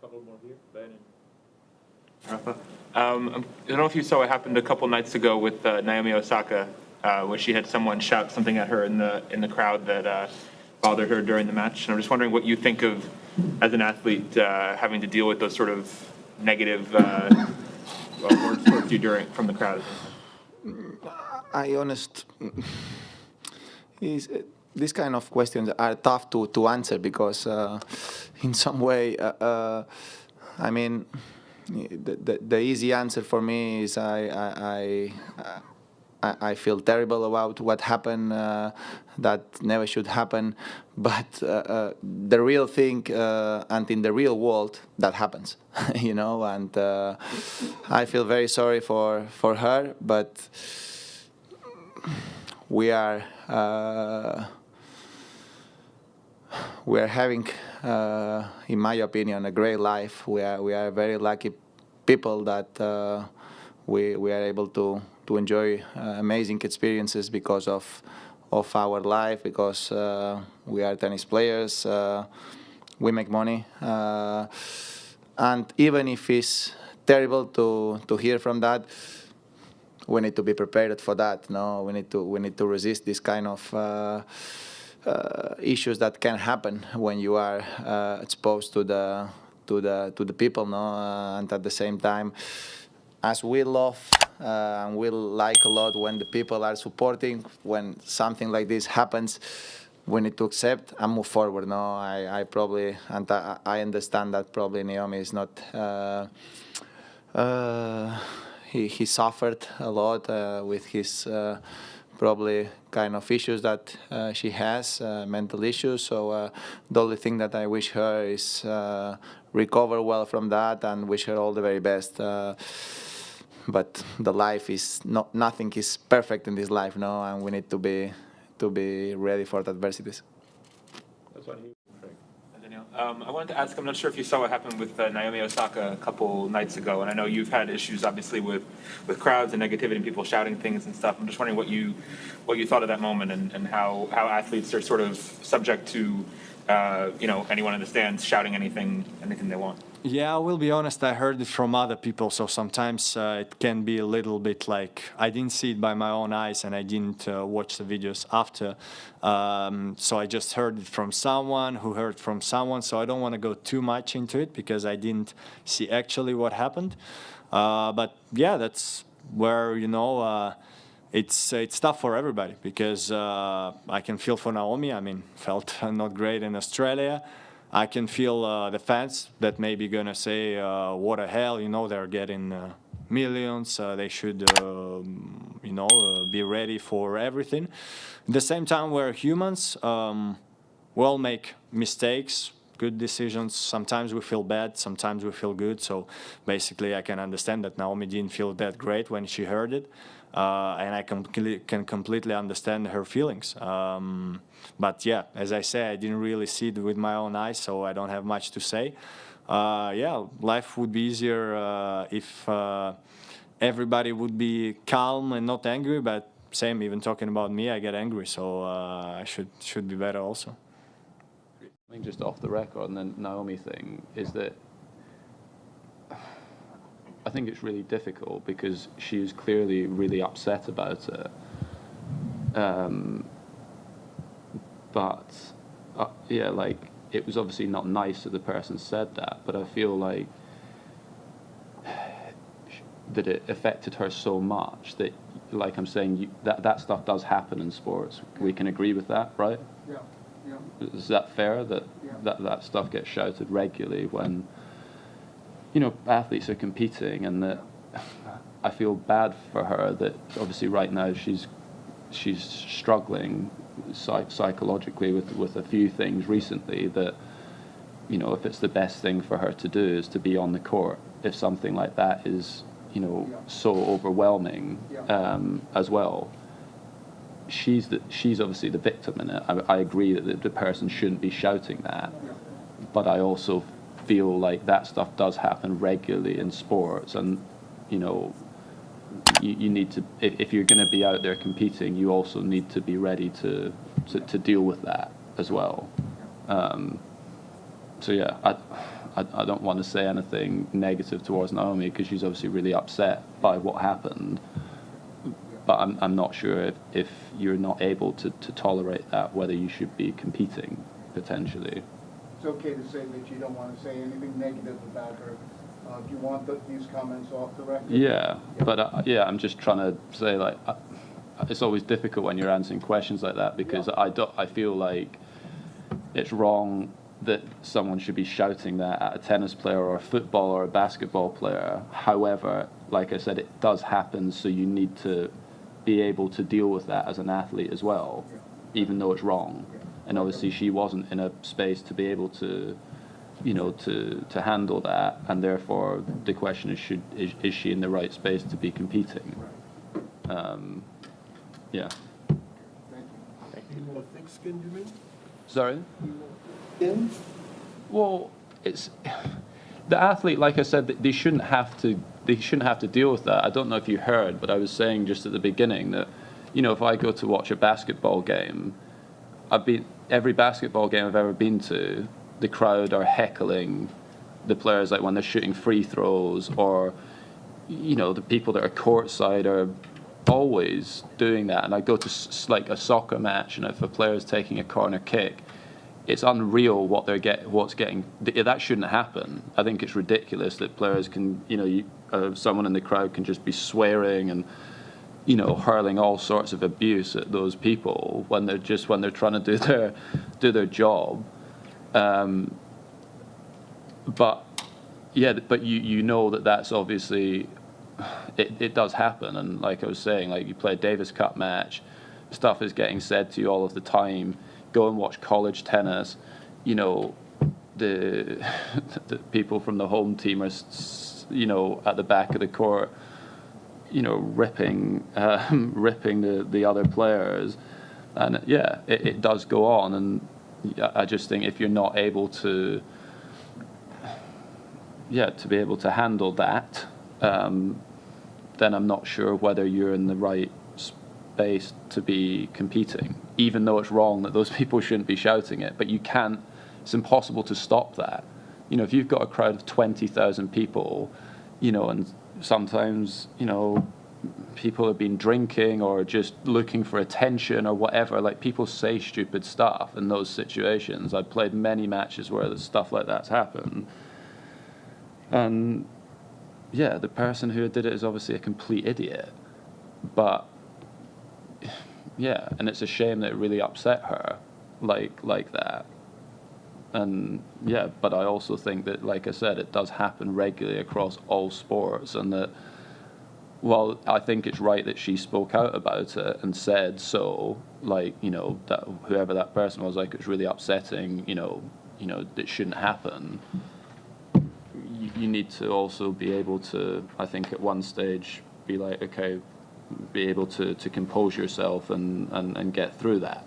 couple more here. Ben and Rafa. I don't know if you saw what happened a couple nights ago with Naomi Osaka, where she had someone shout something at her in the crowd that bothered her during the match. And I'm just wondering what you think of, as an athlete, having to deal with those sort of negative words towards you from the crowd. These kind of questions are tough to answer because in some way, I mean, the easy answer for me is I feel terrible about what happened. That never should happen. But the real thing, and in the real world, that happens, you know. And I feel very sorry for her, but we are having, in my opinion, a great life. We are very lucky people that we are able to enjoy amazing experiences because of our life, because we are tennis players, we make money, and even if it's terrible to hear from that, we need to be prepared for that. No, we need to resist this kind of issues that can happen when you are exposed to the people. No, and at the same time, as we love and we like a lot when the people are supporting, when something like this happens, we need to accept and move forward. No, I probably, and I understand that probably Naomi is not. He suffered a lot with his probably kind of issues that she has, mental issues. So the only thing that I wish her is recover well from that and wish her all the very best. But the life is nothing is perfect in this life, no, and we need to be ready for the adversities. That's what he. I wanted to ask, I'm not sure if you saw what happened with Naomi Osaka a couple nights ago, and I know you've had issues, obviously, with crowds and negativity and people shouting things and stuff. I'm just wondering what you thought of that moment and how athletes are sort of subject to, anyone in the stands shouting anything they want. Yeah, I will be honest, I heard it from other people, so sometimes it can be a little bit like I didn't see it by my own eyes and I didn't watch the videos after. So I just heard it from someone who heard from someone, so I don't want to go too much into it because I didn't see actually what happened. But yeah, that's where, it's tough for everybody because I can feel for Naomi. I mean, felt not great in Australia. I can feel the fans that may be gonna say, "What the hell?" They're getting millions. They should, be ready for everything. At the same time, we're humans. We'll make mistakes, good decisions. Sometimes we feel bad. Sometimes we feel good. So basically, I can understand that Naomi didn't feel that great when she heard it. And I can completely understand her feelings. But yeah, as I say, I didn't really see it with my own eyes, so I don't have much to say. Life would be easier if everybody would be calm and not angry, but same, even talking about me, I get angry, so I should be better also. I think just off the record, and then Naomi thing, is that I think it's really difficult because she was clearly really upset about it. It was obviously not nice that the person said that, but I feel like that it affected her so much that, like I'm saying, that stuff does happen in sports. We can agree with that, right? Yeah. Is that fair that that stuff gets shouted regularly when athletes are competing, and that I feel bad for her that obviously right now she's struggling psychologically with a few things recently that, if it's the best thing for her to do is to be on the court, if something like that is, so overwhelming as well, she's obviously the victim in it. I agree that the person shouldn't be shouting that, but I also feel like that stuff does happen regularly in sports, and you need to, if you're going to be out there competing, you also need to be ready to deal with that as well. So yeah, I don't want to say anything negative towards Naomi because she's obviously really upset by what happened. But I'm not sure if you're not able to tolerate that, whether you should be competing potentially. It's okay to say that you don't want to say anything negative about her. Do you want these comments off the record? Yeah, but I'm just trying to say, like, it's always difficult when you're answering questions like that because I feel like it's wrong that someone should be shouting that at a tennis player or a football or a basketball player. However, like I said, it does happen, so you need to be able to deal with that as an athlete as well, even though it's wrong. And obviously she wasn't in a space to be able to, you know, to handle that, and therefore the question is she in the right space to be competing? Yeah. Thank you. More thick-skinned, you mean? Sorry? Skin? Well, it's the athlete. Like I said, they shouldn't have to. They shouldn't have to deal with that. I don't know if you heard, but I was saying just at the beginning that, you know, if I go to watch a basketball game, every basketball game I've ever been to, the crowd are heckling the players, like when they're shooting free throws, or, you know, the people that are courtside are always doing that. And I go to like a soccer match, and if a player is taking a corner kick, it's unreal what's getting. That shouldn't happen. I think it's ridiculous that players can, you know, someone in the crowd can just be swearing and, you know, hurling all sorts of abuse at those people when they're trying to do their job. But you know that's obviously it does happen. And like I was saying, like you play a Davis Cup match, stuff is getting said to you all of the time. Go and watch college tennis, you know, the people from the home team are, you know, at the back of the court, you know, ripping the other players, and yeah, it does go on. And I just think if you're not able to, to be able to handle that, then I'm not sure whether you're in the right space to be competing, even though it's wrong that those people shouldn't be shouting it. But you can't, it's impossible to stop that. You know, if you've got a crowd of 20,000 people, you know, and sometimes, you know, people have been drinking or just looking for attention or whatever, like people say stupid stuff in those situations. I've played many matches where there's stuff like that's happened. And yeah, the person who did it is obviously a complete idiot. But yeah, and it's a shame that it really upset her like that. And yeah, but I also think that, like I said, it does happen regularly across all sports, and that, well, I think it's right that she spoke out about it and said so, like, you know, that whoever that person was, like, it's really upsetting, you know, that shouldn't happen. You need to also be able to, I think at one stage, be like, okay, be able to compose yourself and get through that.